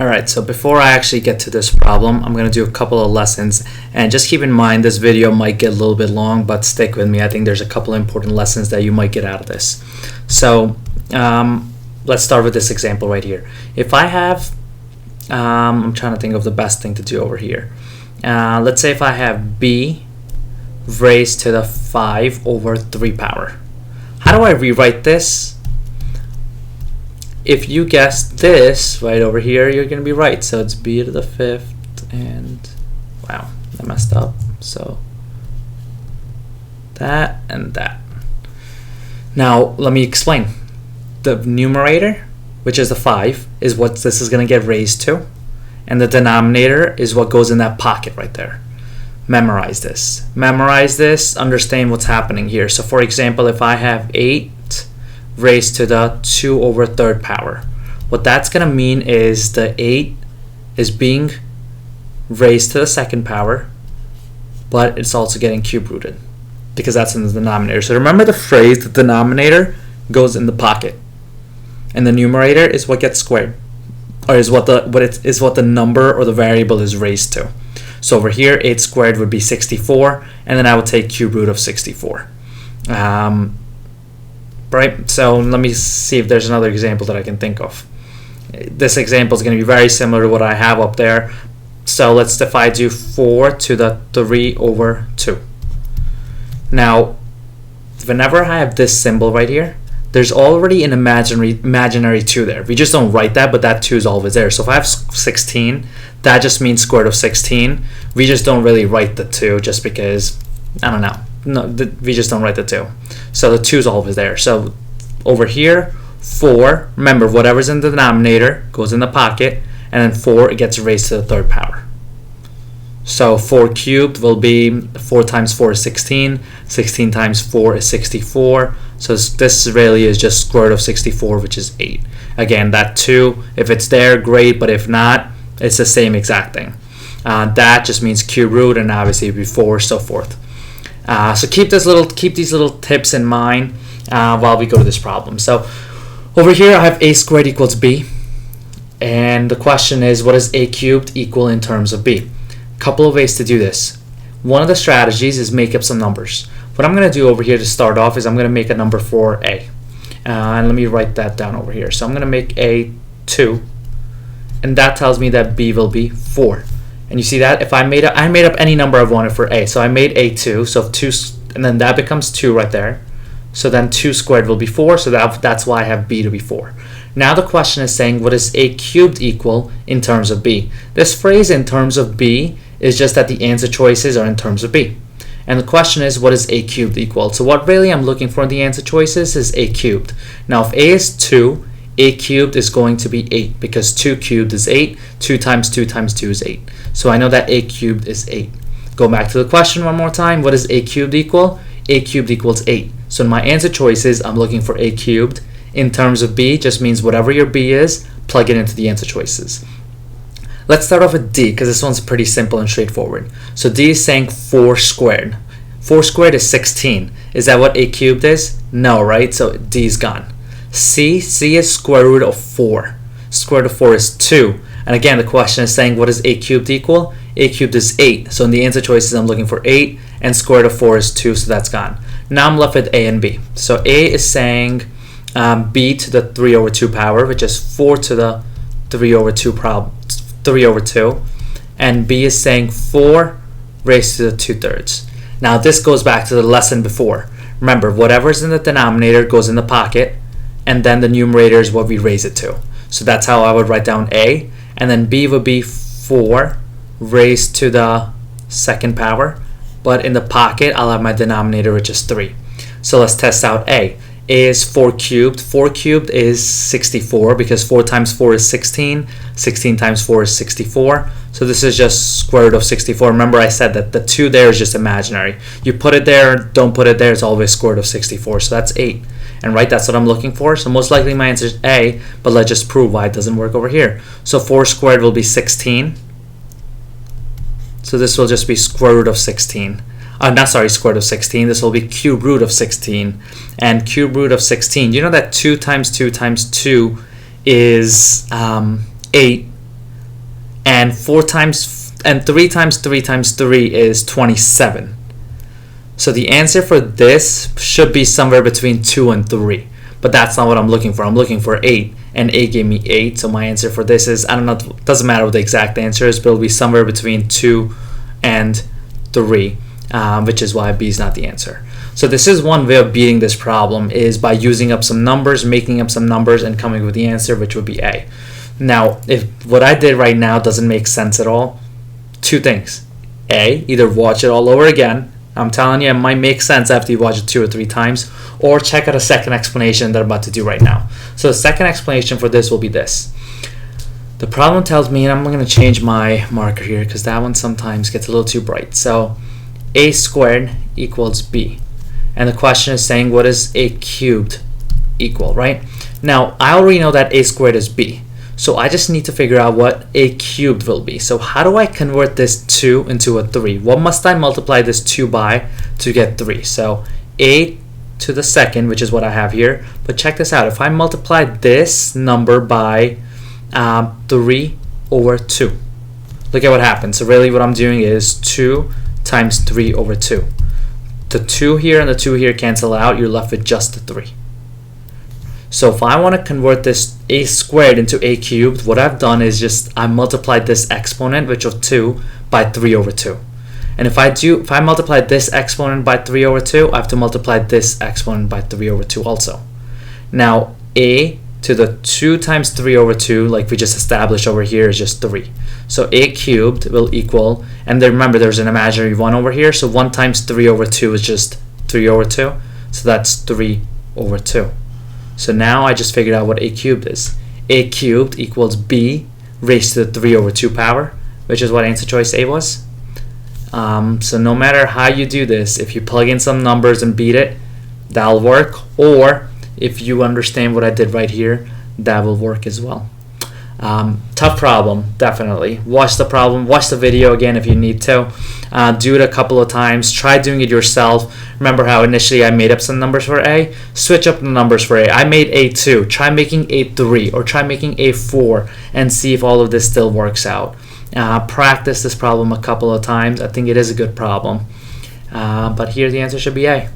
Alright, so before I actually get to this problem, I'm going to do a couple of lessons, and just keep in mind this video might get a little bit long, but stick with me. I think there's a couple of important lessons that you might get out of this. So let's start with this example right here. If I have, I'm trying to think of the best thing to do over here. Let's say if I have b raised to the 5 over 3 power. How do I rewrite this? If you guessed this right over here, you're going to be right. So it's b to the 5th, and wow, I messed up. So that and that. Now let me explain. The numerator, which is the 5, is what this is going to get raised to, and the denominator is what goes in that pocket right there. Memorize this. Memorize this. Understand what's happening here. So for example, if I have 8 raised to the 2 over 3rd power, what that's going to mean is the 8 is being raised to the 2nd power, but it's also getting cube rooted because that's in the denominator. So remember the phrase, the denominator goes in the pocket, and the numerator is what gets squared, or is what the number or the variable is raised to. So over here, 8 squared would be 64, and then I would take cube root of 64. Right, so let me see if there's another example that I can think of. This example is going to be very similar to what I have up there. So if I do 4 to the 3 over 2. Now, whenever I have this symbol right here, there's already an imaginary 2 there. We just don't write that, but that 2 is always there. So if I have 16, that just means square root of 16. We just don't really write the 2 just because, I don't know. No, we just don't write the 2. So the 2 is always there. So over here, 4, remember whatever's in the denominator goes in the pocket, and then 4, it gets raised to the 3rd power. So 4 cubed will be 4 times 4 is 16, 16 times 4 is 64. So this really is just square root of 64, which is 8. Again, that 2, if it's there, great, but if not, it's the same exact thing. That just means cube root, and obviously it would be 4, so forth. So keep these little tips in mind while we go to this problem. So over here I have a squared equals b, and the question is, what does a cubed equal in terms of b? Couple of ways to do this. One of the strategies is make up some numbers. What I'm going to do over here to start off is I'm going to make a number for a, and let me write that down over here. So I'm going to make a 2, and that tells me that b will be 4. And you see that if I made up any number I wanted for a. So I made a 2, so 2, and then that becomes 2 right there. So then 2 squared will be 4, so that's why I have b to be 4. Now the question is saying, what does a cubed equal in terms of b? This phrase in terms of b is just that the answer choices are in terms of b. And the question is, what does a cubed equal? So what really I'm looking for in the answer choices is a cubed. Now if a is 2, a cubed is going to be 8, because 2 cubed is 8, 2 times 2 times 2 is 8. So I know that a cubed is 8. Go back to the question one more time. What does a cubed equal? A cubed equals 8. So in my answer choices, I'm looking for a cubed. In terms of b, just means whatever your b is, plug it into the answer choices. Let's start off with d, because this one's pretty simple and straightforward. So d is saying 4 squared. 4 squared is 16. Is that what a cubed is? No, right? So d is gone. C is square root of 4. Square root of 4 is 2. And again, the question is saying, what does a cubed equal? A cubed is 8. So in the answer choices, I'm looking for 8, and square root of 4 is 2, so that's gone. Now I'm left with a and b. So a is saying b to the 3 over 2 power, which is 4 to the 3 over 2, and b is saying 4 raised to the 2/3. Now this goes back to the lesson before. Remember, whatever's in the denominator goes in the pocket, and then the numerator is what we raise it to. So that's how I would write down a, and then b would be 4 raised to the 2nd power, but in the pocket I'll have my denominator, which is 3. So let's test out a. A is 4 cubed. 4 cubed is 64, because 4 times 4 is 16. 16 times 4 is 64. So this is just square root of 64. Remember I said that the 2 there is just imaginary. You put it there, don't put it there, it's always square root of 64. So that's 8. And right, that's what I'm looking for. So most likely my answer is a, but let's just prove why it doesn't work over here. So 4 squared will be 16. So this will just be square root of 16. Square root of 16. This will be cube root of 16. And cube root of 16, you know that 2 times 2 times 2 is 8. and 3 times 3 times 3 is 27. So the answer for this should be somewhere between 2 and 3, but that's not what I'm looking for. I'm looking for 8, and 8 gave me 8, so my answer for this is, I don't know, it doesn't matter what the exact answer is, but it'll be somewhere between 2 and 3, which is why B is not the answer. So this is one way of beating this problem, is by using up some numbers, making up some numbers, and coming with the answer, which would be A. Now, if what I did right now doesn't make sense at all, two things. A, either watch it all over again. I'm telling you, it might make sense after you watch it 2 or 3 times, or check out a second explanation that I'm about to do right now. So the second explanation for this will be this. The problem tells me, and I'm going to change my marker here because that one sometimes gets a little too bright. So A squared equals B. And the question is saying, what is A cubed equal, right? Now, I already know that A squared is B. So I just need to figure out what A cubed will be. So how do I convert this 2 into a 3? What must I multiply this 2 by to get 3? So A to the second, which is what I have here. But check this out. If I multiply this number by 3 over 2, look at what happens. So really what I'm doing is 2 times 3 over 2. The 2 here and the 2 here cancel out. You're left with just the 3. So if I want to convert this A squared into A cubed, what I've done is just I multiplied this exponent, which of 2, by 3 over 2. And if I multiply this exponent by 3 over 2, I have to multiply this exponent by 3 over 2 also. Now A to the 2 times 3 over 2, like we just established over here, is just 3. So A cubed will equal, and then remember there's an imaginary 1 over here, so 1 times 3 over 2 is just 3 over 2. So that's 3 over 2. So now I just figured out what A cubed is. A cubed equals B raised to the 3 over 2 power, which is what answer choice A was. So no matter how you do this, if you plug in some numbers and beat it, that'll work. Or if you understand what I did right here, that will work as well. Tough problem, definitely. Watch the problem, watch the video again if you need to. Do it a couple of times. Try doing it yourself. Remember how initially I made up some numbers for A? Switch up the numbers for A. I made A2. Try making A3 or try making A4 and see if all of this still works out. Practice this problem a couple of times. I think it is a good problem. But here the answer should be A.